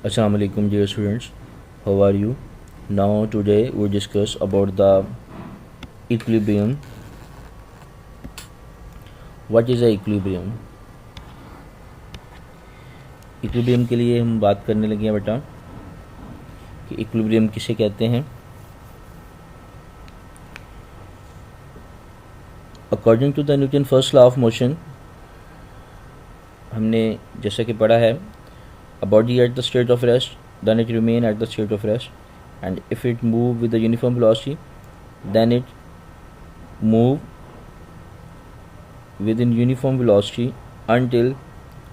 Assalamu alaikum dear students, how are you? Now today we discuss about the equilibrium. What is a equilibrium? Equilibrium के लिए हम बात करने लगे हैं बेटा कि इक्विलिब्रियम किसे कहते हैं। According to the Newton first law of motion, हमने जैसा कि पढ़ा है, a body at the state of rest, then it remain at the state of rest, and if it move with the uniform velocity, then it move within uniform velocity until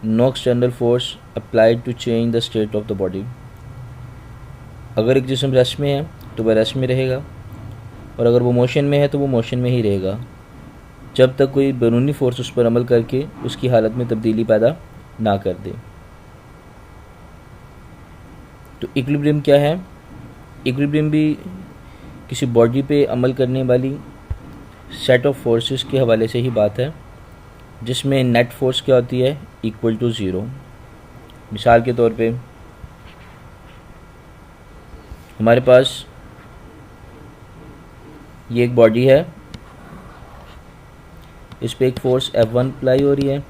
no external force applied to change the state of the body. अगर एक जिस्म rest में है तो वह rest में रहेगा, और अगर वो मोशन में है तो वो मोशन में ही रहेगा, जब तक कोई बैरूनी फोर्स उस पर अमल करके उसकी हालत में तब्दीली पैदा ना कर दे। तो इक्विलिब्रियम क्या है? इक्विलिब्रियम भी किसी बॉडी पे अमल करने वाली सेट ऑफ फोर्सेस के हवाले से ही बात है, जिसमें नेट फोर्स क्या होती है? Equal to zero. मिसाल के तौर पे हमारे पास ये एक बॉडी है, इस पे एक फोर्स F1 अप्लाई हो रही है,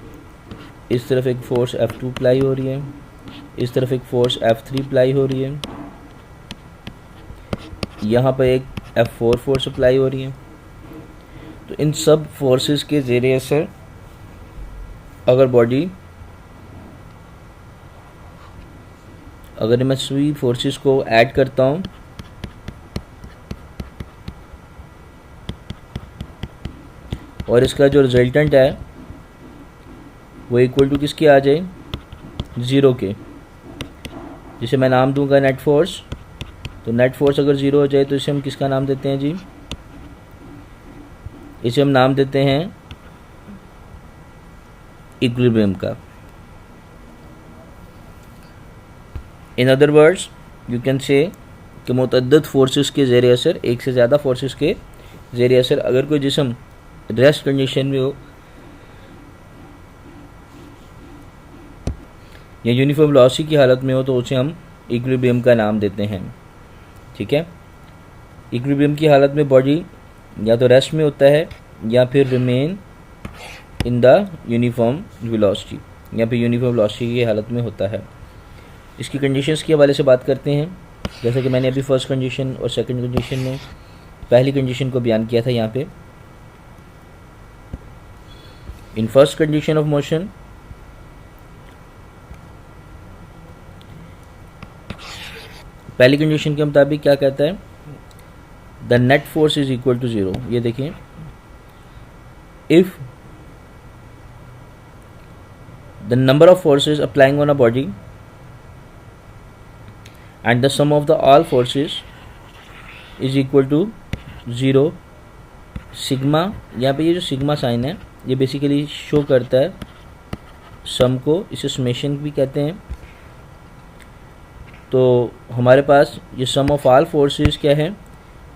इस तरफ एक फोर्स F2 अप्लाई हो रही है, इस तरफ एक फोर्स F3 अप्लाई हो रही है, यहाँ पर एक F4 फोर्स अप्लाई हो रही है। तो इन सब फोर्सेस के ज़ेरे असर अगर मैं सभी फोर्सेस को ऐड करता हूँ और इसका जो रिजल्टेंट है वो इक्वल टू किसके आ जाए? ज़ीरो के, जिसे मैं नाम दूंगा नेट फोर्स। तो नेट फोर्स अगर ज़ीरो हो जाए तो इसे हम किसका नाम देते हैं जी? इसे हम नाम देते हैं इक्विलिब्रियम का। In other words you can say कि मुतअद्दिद फोर्सेस के ज़ेरे असर, एक से ज़्यादा फोर्सेस के ज़ेरे असर अगर कोई जिस्म रेस्ट कंडीशन में हो या यूनिफॉर्म वेलोसिटी की हालत में हो तो उसे हम इक्विलिब्रियम का नाम देते हैं। ठीक है, इक्विलिब्रियम की हालत में बॉडी या तो रेस्ट में होता है या फिर remain in the uniform velocity, या फिर यूनिफॉर्म वेलोसिटी की हालत में होता है। इसकी कंडीशंस के हवाले से बात करते हैं, जैसा कि मैंने अभी फर्स्ट कंडीशन और सेकंड कंडीशन में पहली कंडीशन को बयान किया था। यहाँ पे in first condition of motion, पहली कंडीशन के मुताबिक क्या कहता है? The net force is equal to zero. ये देखिए, if the number of forces applying on a body and the sum of the all forces is equal to zero, sigma, यहाँ पे ये जो सिग्मा साइन है ये बेसिकली शो करता है सम को, इसे समेशन भी कहते हैं। तो हमारे पास ये सम ऑफ ऑल फोर्सेस क्या है?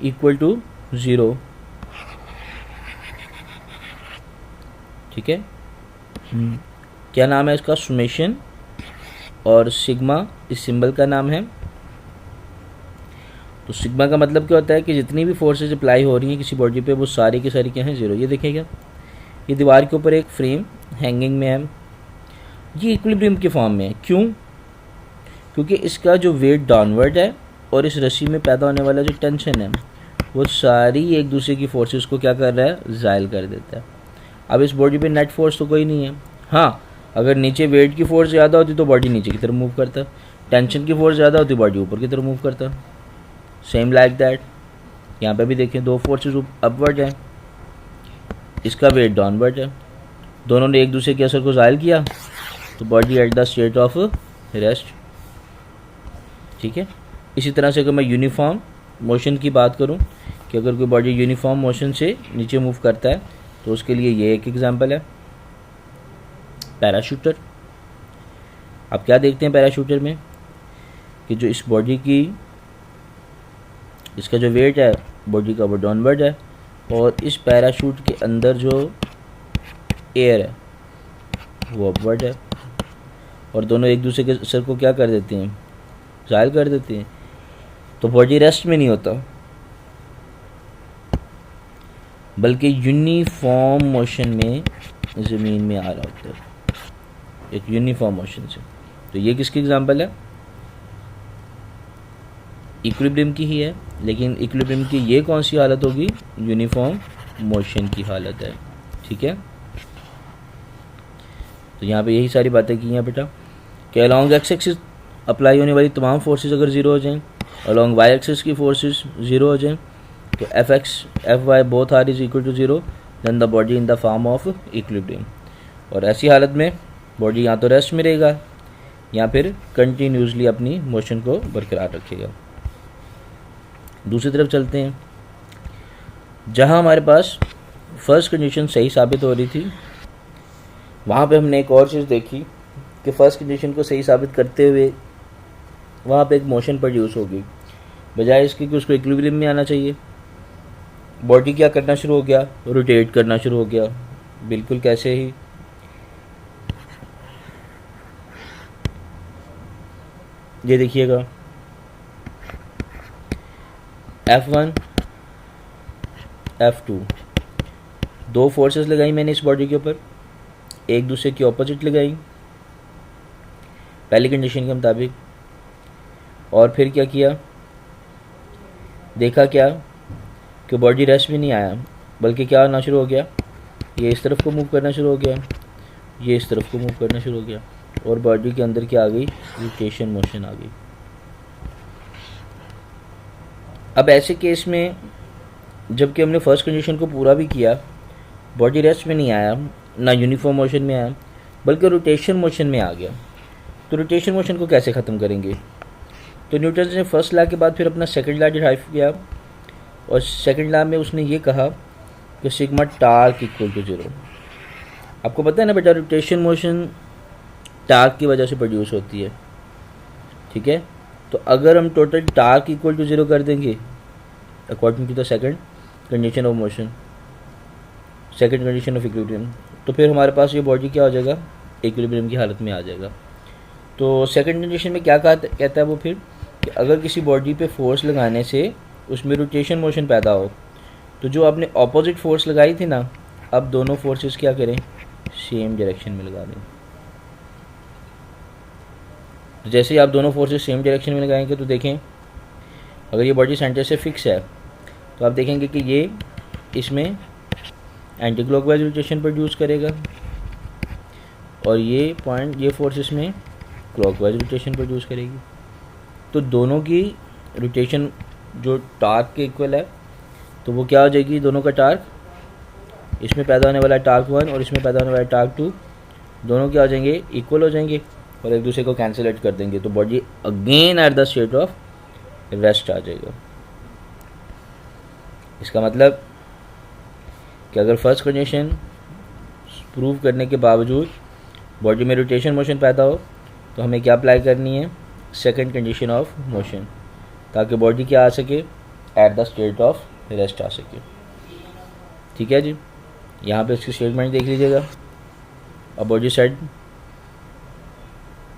Equal to zero. ठीक है, क्या नाम है इसका? समेशन, और सिग्मा इस सिंबल का नाम है। तो सिग्मा का मतलब क्या होता है कि जितनी भी फोर्सेस अप्लाई हो रही हैं किसी बॉडी पे वो सारी की सारी क्या हैं? ज़ीरो। ये देखिएगा, ये दीवार के ऊपर एक फ्रेम हैंगिंग में है, ये इक्विलिब्रियम के फॉर्म में है। क्यों? क्योंकि इसका जो वेट डाउनवर्ड है और इस रस्सी में पैदा होने वाला जो टेंशन है वो सारी एक दूसरे की फोर्सेस को क्या कर रहा है? ज़ायल कर देता है। अब इस बॉडी पे नेट फोर्स तो कोई नहीं है। हाँ, अगर नीचे वेट की फोर्स ज़्यादा होती तो बॉडी नीचे की तरफ मूव करता, टेंशन की फोर्स ज़्यादा होती बॉडी ऊपर की तरफ मूव करता। सेम लाइक दैट यहाँ पे भी देखें, दो फोर्सेस अपवर्ड हैं, इसका वेट डाउनवर्ड है, दोनों ने एक दूसरे के असर को ज़ायल किया तो body at the state of rest. ठीक है, इसी तरह से अगर मैं यूनिफॉर्म मोशन की बात करूं कि अगर कोई बॉडी यूनिफॉर्म मोशन से नीचे मूव करता है तो उसके लिए ये एक एग्जांपल है पैराशूटर। आप क्या देखते हैं पैराशूटर में कि जो इस बॉडी की, इसका जो वेट है बॉडी का वो डाउनवर्ड है, और इस पैराशूट के अंदर जो एयर है वो अपवर्ड है, और दोनों एक दूसरे के असर को क्या कर देते हैं? ज़ायल कर देती हैं, तो बॉडी रेस्ट में नहीं होता बल्कि यूनिफॉर्म मोशन में ज़मीन में आ रहा होता है, एक यूनिफॉर्म मोशन से। तो ये किसकी एग्जांपल है? इक्विलिब्रियम की ही है, लेकिन इक्विलिब्रियम की ये कौन सी हालत होगी? यूनिफॉर्म मोशन की हालत है। ठीक है, तो यहाँ पे यही सारी बातें की हैं बेटा कि अलॉन्ग एक्स एक्सिस अप्लाई होने वाली तमाम फोर्सेस अगर ज़ीरो हो जाएं, अलॉन्ग वाई एक्सिस की फोर्सेस ज़ीरो हो जाएं, तो F X F Y both are is equal to zero, then the body in the form of equilibrium. और ऐसी हालत में बॉडी या तो रेस्ट में रहेगा या फिर कंटिन्यूसली अपनी मोशन को बरकरार रखेगा। दूसरी तरफ चलते हैं, जहाँ हमारे पास फर्स्ट कंडीशन सही साबित हो रही थी, वहाँ पे हमने एक और चीज़ देखी कि फर्स्ट कंडीशन को सही साबित करते हुए वहाँ पे एक मोशन प्रोड्यूस होगी, बजाय इसके कि उसको इक्विलिब्रियम में आना चाहिए। बॉडी क्या करना शुरू हो गया? रोटेट करना शुरू हो गया। बिल्कुल कैसे ही, ये देखिएगा F1 F2 दो फोर्सेस लगाई मैंने इस बॉडी के ऊपर, एक दूसरे की ऑपोजिट लगाई पहली कंडीशन के मुताबिक, और फिर क्या किया? देखा क्या कि बॉडी रेस्ट भी नहीं आया, बल्कि क्या होना शुरू हो गया? ये इस तरफ को मूव करना शुरू हो गया, ये इस तरफ को मूव करना शुरू हो गया, और बॉडी के अंदर क्या आ गई? रोटेशन मोशन आ गई। अब ऐसे केस में जबकि हमने फर्स्ट कंडीशन को पूरा भी किया, बॉडी रेस्ट में नहीं आया, ना यूनिफॉर्म मोशन में आया, बल्कि रोटेशन मोशन में आ गया, तो रोटेशन मोशन को कैसे ख़त्म करेंगे? तो न्यूटन ने फर्स्ट लॉ के बाद फिर अपना सेकंड लॉ डिराइव किया, और सेकंड लॉ में उसने ये कहा कि sigma torque equal to zero. आपको पता है ना बेटा, रोटेशन मोशन टार्क की वजह से प्रोड्यूस होती है। ठीक है, तो अगर हम total torque equal to zero कर देंगे according to the second condition of motion, second condition of equilibrium, तो फिर हमारे पास ये बॉडी क्या हो जाएगा? इक्विलिब्रियम की हालत में आ जाएगा। तो सेकंड कंडीशन में क्या कहता है वो फिर कि अगर किसी बॉडी पे फोर्स लगाने से उसमें रोटेशन मोशन पैदा हो, तो जो आपने ऑपोजिट फोर्स लगाई थी ना, अब दोनों फोर्सेस क्या करें? सेम डायरेक्शन में लगा दें। तो जैसे ही आप दोनों फोर्सेस सेम डायरेक्शन में लगाएंगे, तो देखें अगर ये बॉडी सेंटर से फिक्स है, तो आप देखेंगे कि ये इसमें एंटी क्लॉकवाइज रोटेशन प्रोड्यूस करेगा, और ये पॉइंट, ये फोर्स इसमें क्लॉकवाइज रोटेशन प्रोड्यूस करेगी। तो दोनों की रोटेशन जो टार्क के इक्वल है, तो वो क्या हो जाएगी? दोनों का टार्क, इसमें पैदा होने वाला टार्क 1 और इसमें पैदा होने वाला टार्क 2, दोनों क्या हो जाएंगे? इक्वल हो जाएंगे, और एक दूसरे को कैंसिल आउट कर देंगे, तो body again at the state of rest आ जाएगा। इसका मतलब कि अगर फर्स्ट कंडीशन प्रूव करने के बावजूद बॉडी में रोटेशन मोशन पैदा हो, तो हमें क्या अप्लाई करनी है? सेकंड कंडीशन ऑफ मोशन, ताकि बॉडी क्या आ सके? At the state of rest आ सके। ठीक है जी, यहाँ पे इसकी स्टेटमेंट देख लीजिएगा। A body set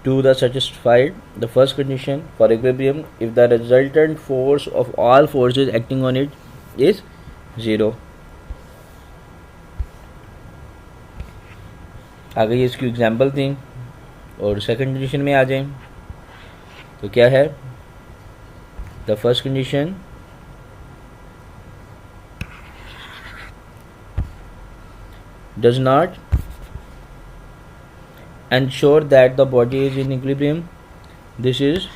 to the satisfied the first condition for equilibrium if the resultant force of all forces acting on it is 0। आगे ये इसकी एग्जाम्पल थी, और सेकंड कंडीशन में आ जाएं तो क्या है? The first condition does not ensure that the body is in equilibrium. This is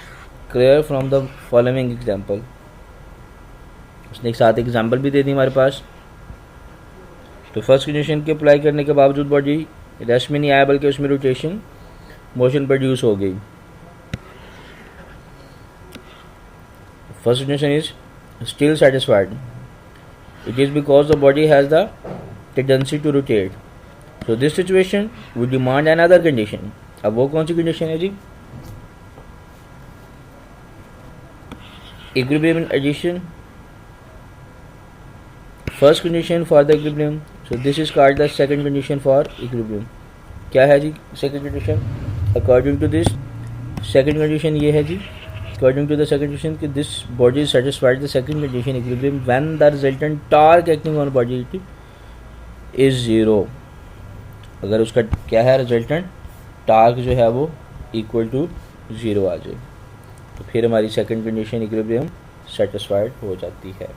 clear from the following example। उसने एक साथ एग्जाम्पल भी दे दी हमारे पास। तो फर्स्ट कंडीशन के अप्लाई करने के बावजूद बॉडी रेस्ट में नहीं आया, बल्कि उसमें रोटेशन मोशन प्रोड्यूस हो गई। First condition is still satisfied, it is because the body has the tendency to rotate. So this situation would demand another condition। अब वो कौन सी कंडीशन है जी? Equilibrium addition, first condition for the equilibrium, so this is called the second condition for equilibrium। क्या है जी second condition? According to this second condition ये है जी according to the second condition कि this body satisfied the second condition equilibrium when the resultant torque acting on body is zero. अगर उसका क्या है रिजल्टेंट टॉर्क जो है वो इक्वल टू ज़ीरो आ जाए तो फिर हमारी सेकंड कंडीशन इक्विलिब्रियम सेटिस्फाइड हो जाती है।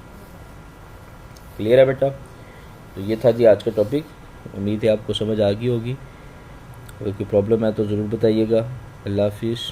क्लियर है बेटा? तो ये था जी आज का टॉपिक। उम्मीद है आपको समझ आ गई होगी। अगर कोई प्रॉब्लम है तो ज़रूर बताइएगा। अल्लाह हाफिज़।